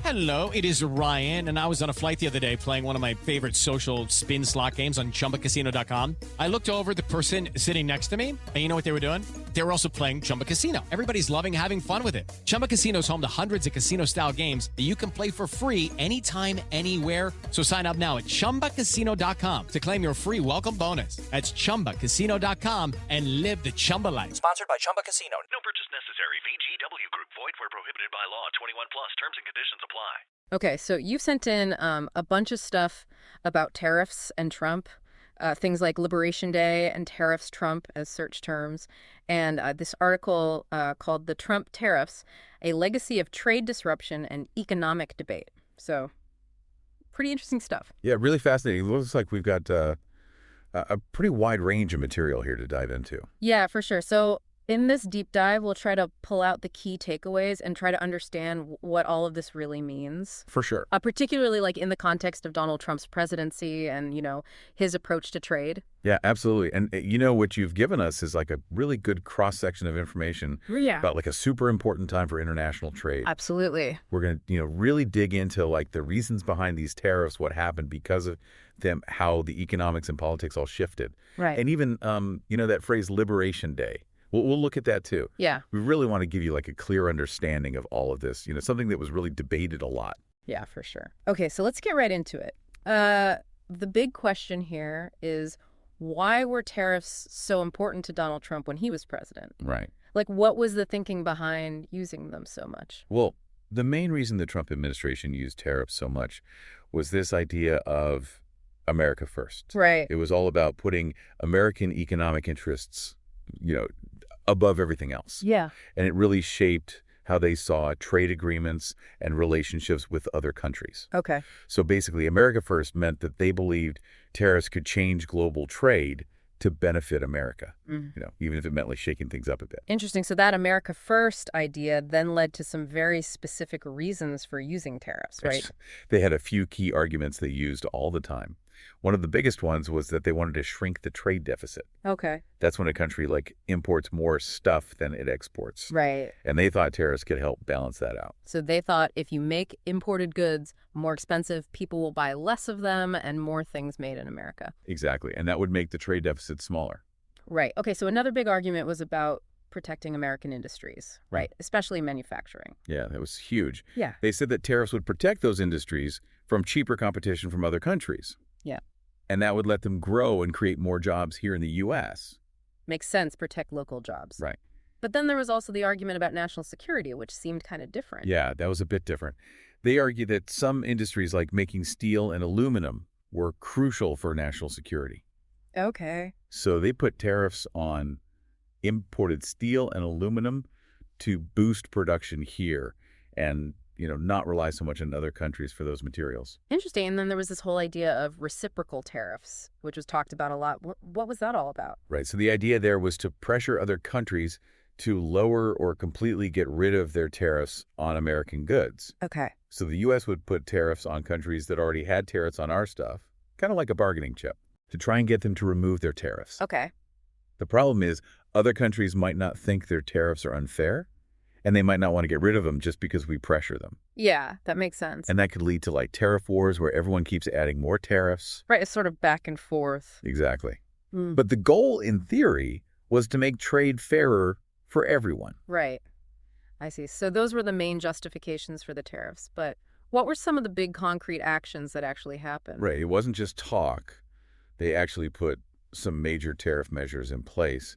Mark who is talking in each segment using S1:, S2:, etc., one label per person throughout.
S1: Hello, it is Ryan, and I was on a flight the other day playing one of my favorite social spin slot games on ChumbaCasino.com. I looked over at the person sitting next to me, and you know what they were doing? They were also playing Chumba Casino. Everybody's loving having fun with it. Chumba Casino is home to hundreds of casino-style games that you can play for free anytime, anywhere. So sign up now at ChumbaCasino.com to claim your free welcome bonus. That's ChumbaCasino.com and live the Chumba life.
S2: Sponsored by Chumba Casino.
S3: No purchase necessary. VGW Group. Void where prohibited by law. 21 plus. Terms and conditions apply.
S4: Okay, so you've sent in a bunch of stuff about tariffs and Trump, things like Liberation Day and tariffs Trump as search terms, and this article called The Trump Tariffs, A Legacy of Trade Disruption and Economic Debate. So pretty interesting stuff.
S5: Yeah, really fascinating. It looks like we've got a pretty wide range of material here to dive into.
S4: Yeah, for sure. So in this deep dive, we'll try to pull out the key takeaways and try to understand what all of this really means.
S5: For sure.
S4: Particularly like in the context of Donald Trump's presidency and, his approach to trade.
S5: Yeah, absolutely. And what you've given us is like a really good cross-section of information about like a super important time for international trade.
S4: Absolutely.
S5: We're going to, really dig into like the reasons behind these tariffs, what happened because of them, how the economics and politics all shifted.
S4: Right.
S5: And even, that phrase Liberation Day. We'll look at that too.
S4: Yeah.
S5: We really want to give you like a clear understanding of all of this, something that was really debated a lot.
S4: Yeah, for sure. Okay, so let's get right into it. The big question here is, why were tariffs so important to Donald Trump when he was president?
S5: Right.
S4: Like, what was the thinking behind using them so much?
S5: Well, the main reason the Trump administration used tariffs so much was this idea of America first.
S4: Right.
S5: It was all about putting American economic interests, above everything else.
S4: Yeah.
S5: And it really shaped how they saw trade agreements and relationships with other countries.
S4: Okay.
S5: So basically, America first meant that they believed tariffs could change global trade to benefit America, even if it meant like shaking things up a bit.
S4: Interesting. So that America first idea then led to some very specific reasons for using tariffs, right?
S5: They had a few key arguments they used all the time. One of the biggest ones was that they wanted to shrink the trade deficit.
S4: Okay.
S5: That's when a country like imports more stuff than it exports.
S4: Right.
S5: And they thought tariffs could help balance that out.
S4: So they thought if you make imported goods more expensive, people will buy less of them and more things made in America.
S5: Exactly. And that would make the trade deficit smaller.
S4: Right. Okay. So another big argument was about protecting American industries, right? Especially manufacturing.
S5: Yeah, that was huge.
S4: Yeah.
S5: They said that tariffs would protect those industries from cheaper competition from other countries.
S4: Yeah.
S5: And that would let them grow and create more jobs here in the U.S.
S4: Makes sense, protect local jobs.
S5: Right.
S4: But then there was also the argument about national security, which seemed kind of different.
S5: Yeah, that was a bit different. They argue that some industries like making steel and aluminum were crucial for national security.
S4: Okay.
S5: So they put tariffs on imported steel and aluminum to boost production here and not rely so much on other countries for those materials.
S4: Interesting. And then there was this whole idea of reciprocal tariffs, which was talked about a lot. What was that all about?
S5: Right. So the idea there was to pressure other countries to lower or completely get rid of their tariffs on American goods.
S4: Okay.
S5: So the U.S. would put tariffs on countries that already had tariffs on our stuff, kind of like a bargaining chip, to try and get them to remove their tariffs.
S4: Okay.
S5: The problem is other countries might not think their tariffs are unfair, and they might not want to get rid of them just because we pressure them.
S4: Yeah, that makes sense.
S5: And that could lead to like tariff wars where everyone keeps adding more tariffs.
S4: Right, it's sort of back and forth.
S5: Exactly. But the goal, in theory, was to make trade fairer for everyone.
S4: Right. I see. So those were the main justifications for the tariffs. But what were some of the big concrete actions that actually happened?
S5: Right. It wasn't just talk. They actually put some major tariff measures in place.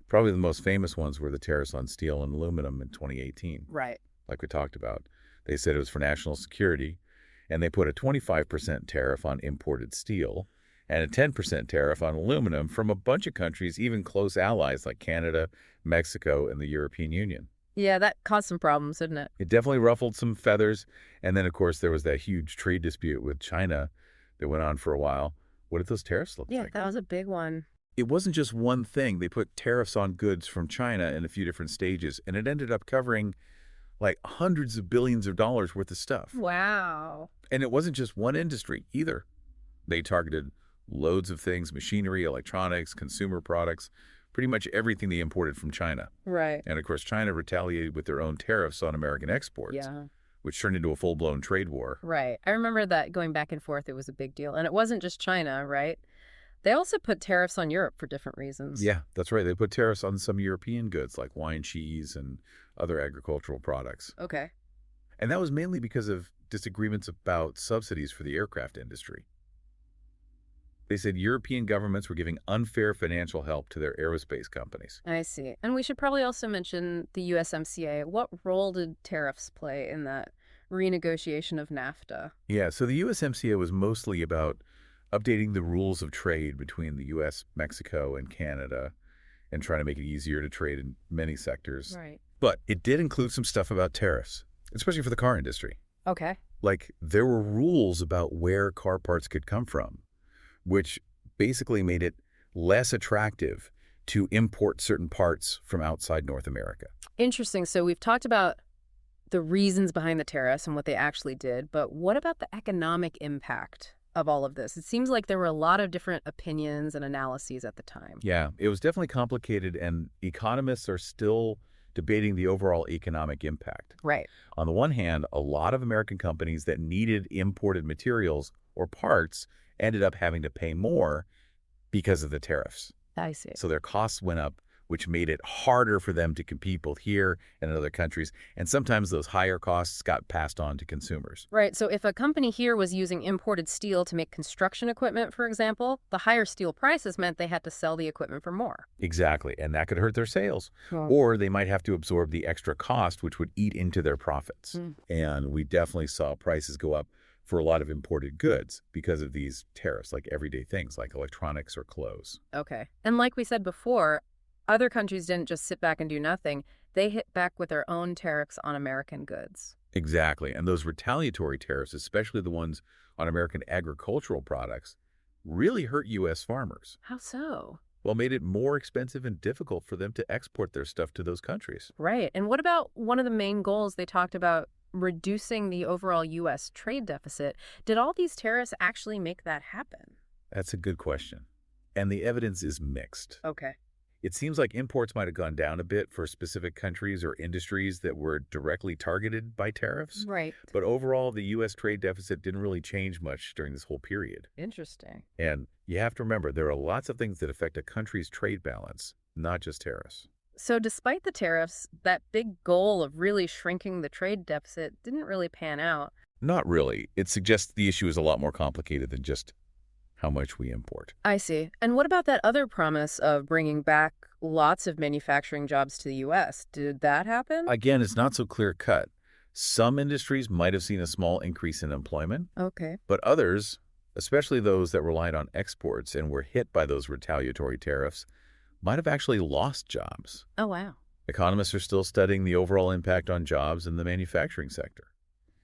S5: Probably the most famous ones were the tariffs on steel and aluminum in 2018.
S4: Right.
S5: Like we talked about. They said it was for national security, and they put a 25% tariff on imported steel and a 10% tariff on aluminum from a bunch of countries, even close allies like Canada, Mexico, and the European Union.
S4: Yeah, that caused some problems, didn't it?
S5: It definitely ruffled some feathers. And then, of course, there was that huge trade dispute with China that went on for a while. What did those tariffs look like?
S4: Yeah, that was a big one.
S5: It wasn't just one thing. They put tariffs on goods from China in a few different stages, and it ended up covering like hundreds of billions of dollars worth of stuff.
S4: Wow.
S5: And it wasn't just one industry either. They targeted loads of things, machinery, electronics, consumer products, pretty much everything they imported from China.
S4: Right.
S5: And of course, China retaliated with their own tariffs on American exports.
S4: Yeah.
S5: which turned into a full-blown trade war.
S4: Right. I remember that going back and forth, it was a big deal. And it wasn't just China, right? They also put tariffs on Europe for different reasons.
S5: Yeah, that's right. They put tariffs on some European goods like wine, cheese, and other agricultural products.
S4: Okay.
S5: And that was mainly because of disagreements about subsidies for the aircraft industry. They said European governments were giving unfair financial help to their aerospace companies.
S4: I see. And we should probably also mention the USMCA. What role did tariffs play in that renegotiation of NAFTA?
S5: Yeah, so the USMCA was mostly about updating the rules of trade between the U.S., Mexico, and Canada and trying to make it easier to trade in many sectors.
S4: Right.
S5: But it did include some stuff about tariffs, especially for the car industry.
S4: Okay.
S5: Like, there were rules about where car parts could come from, which basically made it less attractive to import certain parts from outside North America.
S4: Interesting. So we've talked about the reasons behind the tariffs and what they actually did, but what about the economic impact of all of this? It seems like there were a lot of different opinions and analyses at the time.
S5: Yeah, it was definitely complicated, and economists are still debating the overall economic impact.
S4: Right.
S5: On the one hand, a lot of American companies that needed imported materials or parts ended up having to pay more because of the tariffs.
S4: I see.
S5: So their costs went up, which made it harder for them to compete both here and in other countries. And sometimes those higher costs got passed on to consumers.
S4: Right. So if a company here was using imported steel to make construction equipment, for example, the higher steel prices meant they had to sell the equipment for more.
S5: Exactly. And that could hurt their sales.
S4: Oh.
S5: Or they might have to absorb the extra cost, which would eat into their profits.
S4: Mm.
S5: And we definitely saw prices go up for a lot of imported goods because of these tariffs, like everyday things like electronics or clothes.
S4: Okay. And like we said before, other countries didn't just sit back and do nothing. They hit back with their own tariffs on American goods.
S5: Exactly. And those retaliatory tariffs, especially the ones on American agricultural products, really hurt U.S. farmers.
S4: How so?
S5: Well, made it more expensive and difficult for them to export their stuff to those countries.
S4: Right. And what about one of the main goals they talked about, reducing the overall U.S. trade deficit? Did all these tariffs actually make that happen?
S5: That's a good question. And the evidence is mixed.
S4: Okay.
S5: It seems like imports might have gone down a bit for specific countries or industries that were directly targeted by tariffs.
S4: Right.
S5: But overall, the U.S. trade deficit didn't really change much during this whole period.
S4: Interesting.
S5: And you have to remember, there are lots of things that affect a country's trade balance, not just tariffs.
S4: So despite the tariffs, that big goal of really shrinking the trade deficit didn't really pan out.
S5: Not really. It suggests the issue is a lot more complicated than just how much we import.
S4: I see. And what about that other promise of bringing back lots of manufacturing jobs to the U.S.? Did that happen?
S5: Again, it's not so clear-cut. Some industries might have seen a small increase in employment,
S4: Okay.
S5: but others, especially those that relied on exports and were hit by those retaliatory tariffs, might have actually lost jobs.
S4: Oh, wow.
S5: Economists are still studying the overall impact on jobs in the manufacturing sector.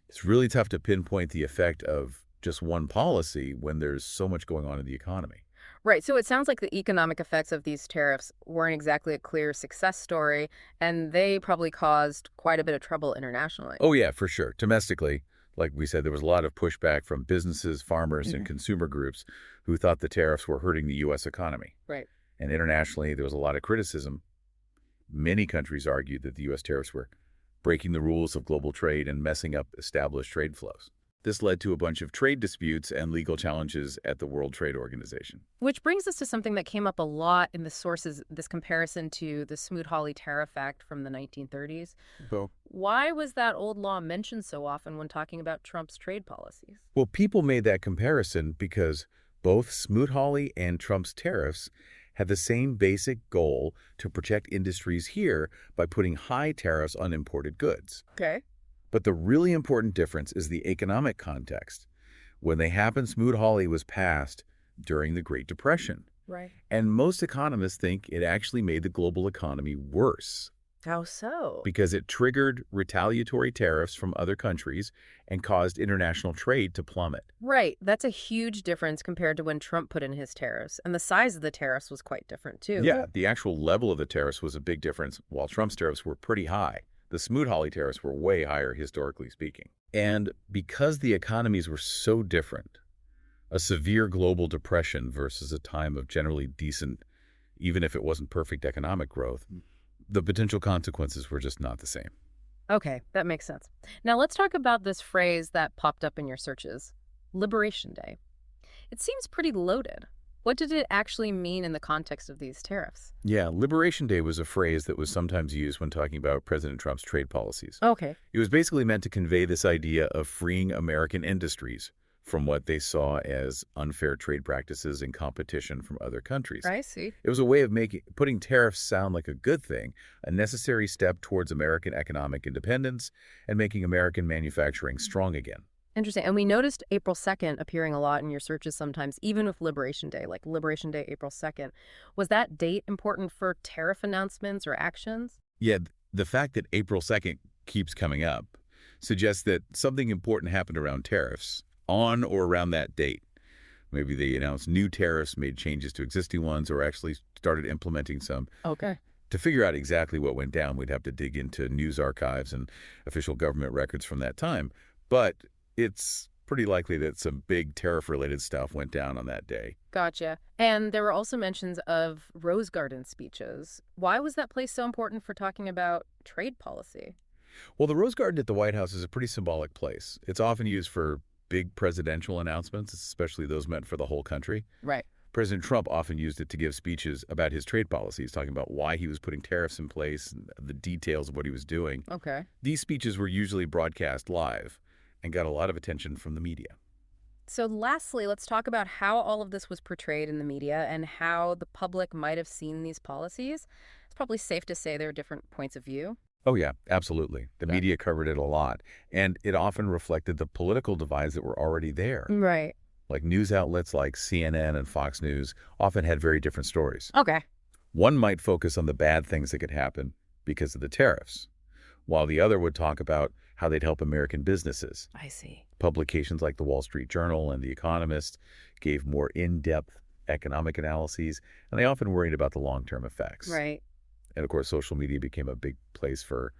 S5: It's really tough to pinpoint the effect of just one policy when there's so much going on in the economy.
S4: Right. So it sounds like the economic effects of these tariffs weren't exactly a clear success story, and they probably caused quite a bit of trouble internationally.
S5: Oh, yeah, for sure. Domestically, like we said, there was a lot of pushback from businesses, farmers, and consumer groups who thought the tariffs were hurting the U.S. economy.
S4: Right.
S5: And internationally, there was a lot of criticism. Many countries argued that the U.S. tariffs were breaking the rules of global trade and messing up established trade flows. This led to a bunch of trade disputes and legal challenges at the World Trade Organization.
S4: Which brings us to something that came up a lot in the sources, this comparison to the Smoot-Hawley Tariff Act from the 1930s. Why was that old law mentioned so often when talking about Trump's trade policies?
S5: Well, people made that comparison because both Smoot-Hawley and Trump's tariffs had the same basic goal to protect industries here by putting high tariffs on imported goods.
S4: Okay.
S5: But the really important difference is the economic context. When they happened, Smoot-Hawley was passed during the Great Depression.
S4: Right.
S5: And most economists think it actually made the global economy worse
S4: How so?
S5: because it triggered retaliatory tariffs from other countries and caused international trade to plummet.
S4: Right. That's a huge difference compared to when Trump put in his tariffs. And the size of the tariffs was quite different, too.
S5: Yeah, the actual level of the tariffs was a big difference, while Trump's tariffs were pretty high. The Smoot-Hawley tariffs were way higher, historically speaking. And because the economies were so different, a severe global depression versus a time of generally decent, even if it wasn't perfect economic growth, the potential consequences were just not the same.
S4: Okay, that makes sense. Now let's talk about this phrase that popped up in your searches, Liberation Day. It seems pretty loaded. What did it actually mean in the context of these tariffs?
S5: Yeah, Liberation Day was a phrase that was sometimes used when talking about President Trump's trade policies.
S4: Okay.
S5: It was basically meant to convey this idea of freeing American industries from what they saw as unfair trade practices and competition from other countries.
S4: I see.
S5: It was a way of putting tariffs sound like a good thing, a necessary step towards American economic independence and making American manufacturing strong again.
S4: Interesting. And we noticed April 2nd appearing a lot in your searches sometimes, even with Liberation Day, like Liberation Day, April 2nd. Was that date important for tariff announcements or actions?
S5: Yeah, the fact that April 2nd keeps coming up suggests that something important happened around tariffs on or around that date. Maybe they announced new tariffs, made changes to existing ones, or actually started implementing some.
S4: Okay.
S5: To figure out exactly what went down, we'd have to dig into news archives and official government records from that time. But it's pretty likely that some big tariff-related stuff went down on that day.
S4: Gotcha. And there were also mentions of Rose Garden speeches. Why was that place so important for talking about trade policy?
S5: Well, the Rose Garden at the White House is a pretty symbolic place. It's often used for big presidential announcements, especially those meant for the whole country.
S4: Right.
S5: President Trump often used it to give speeches about his trade policies, talking about why he was putting tariffs in place and the details of what he was doing.
S4: Okay.
S5: These speeches were usually broadcast live and got a lot of attention from the media.
S4: So lastly, let's talk about how all of this was portrayed in the media and how the public might have seen these policies. It's probably safe to say there are different points of view.
S5: Oh, yeah, absolutely. The media covered it a lot, and it often reflected the political divides that were already there.
S4: Right.
S5: Like news outlets like CNN and Fox News often had very different stories.
S4: Okay.
S5: One might focus on the bad things that could happen because of the tariffs, while the other would talk about how they'd help American businesses.
S4: I see.
S5: Publications like the Wall Street Journal and The Economist gave more in-depth economic analyses, and they often worried about the long-term effects.
S4: Right.
S5: And of course, social media became a big place for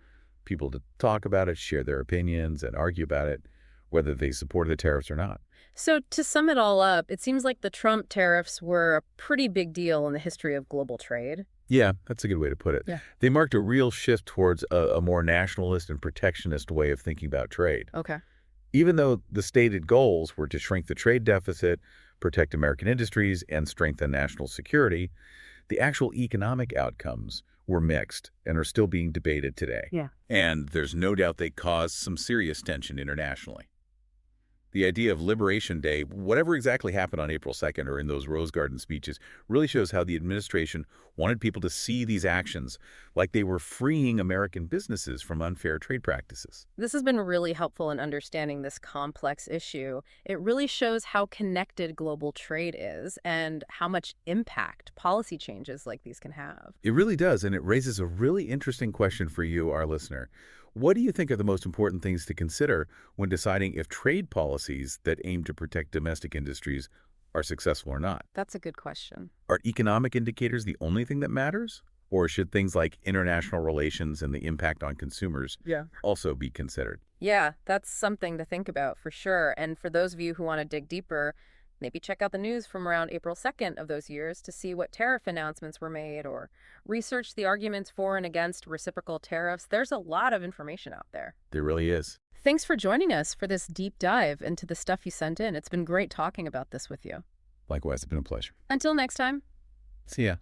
S5: people to talk about it, share their opinions, and argue about it, whether they supported the tariffs or not.
S4: So to sum it all up, it seems like the Trump tariffs were a pretty big deal in the history of global trade.
S5: Yeah, that's a good way to put it.
S4: Yeah.
S5: They marked a real shift towards a more nationalist and protectionist way of thinking about trade.
S4: Okay.
S5: Even though the stated goals were to shrink the trade deficit, protect American industries, and strengthen national security, the actual economic outcomes were mixed and are still being debated today.
S4: Yeah.
S5: And there's no doubt they caused some serious tension internationally. The idea of Liberation Day, whatever exactly happened on April 2nd or in those Rose Garden speeches, really shows how the administration wanted people to see these actions like they were freeing American businesses from unfair trade practices.
S4: This has been really helpful in understanding this complex issue. It really shows how connected global trade is and how much impact policy changes like these can have.
S5: It really does, and it raises a really interesting question for you, our listener. What do you think are the most important things to consider when deciding if trade policies that aim to protect domestic industries are successful or not?
S4: That's a good question.
S5: Are economic indicators the only thing that matters? Or should things like international relations and the impact on consumers also be considered?
S4: Yeah, that's something to think about for sure. And for those of you who want to dig deeper, maybe check out the news from around April 2nd of those years to see what tariff announcements were made or research the arguments for and against reciprocal tariffs. There's a lot of information out there.
S5: There really is.
S4: Thanks for joining us for this deep dive into the stuff you sent in. It's been great talking about this with you.
S5: Likewise, it's been a pleasure.
S4: Until next time.
S5: See ya.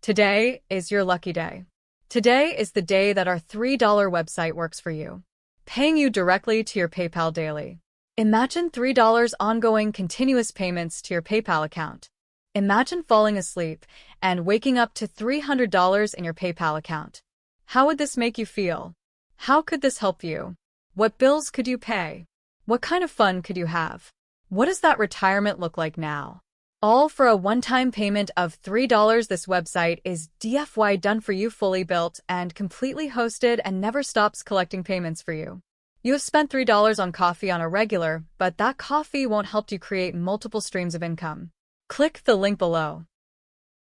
S2: Today is your lucky day. Today is the day that our $3 website works for you, paying you directly to your PayPal daily. Imagine $3 ongoing continuous payments to your PayPal account. Imagine falling asleep and waking up to $300 in your PayPal account. How would this make you feel? How could this help you? What bills could you pay? What kind of fun could you have? What does that retirement look like now? All for a one-time payment of $3. This website is DFY done for you, fully built and completely hosted, and never stops collecting payments for you. You have spent $3 on coffee on a regular, but that coffee won't help you create multiple streams of income. Click the link below.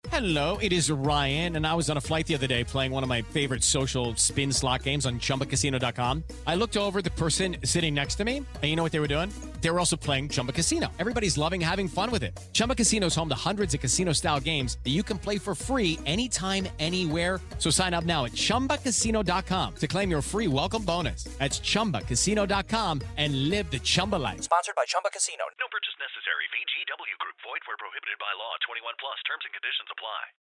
S1: Hello, it is Ryan, and I was on a flight the other day playing one of my favorite social spin slot games on ChumbaCasino.com. I looked over at the person sitting next to me, and you know what they were doing? They were also playing Chumba Casino. Everybody's loving having fun with it. Chumba Casino is home to hundreds of casino-style games that you can play for free anytime, anywhere. So sign up now at ChumbaCasino.com to claim your free welcome bonus. That's ChumbaCasino.com and live the Chumba life.
S6: Sponsored by Chumba Casino.
S3: No purchase necessary. VGW Group. Void where prohibited by law. 21 plus. Terms and conditions apply.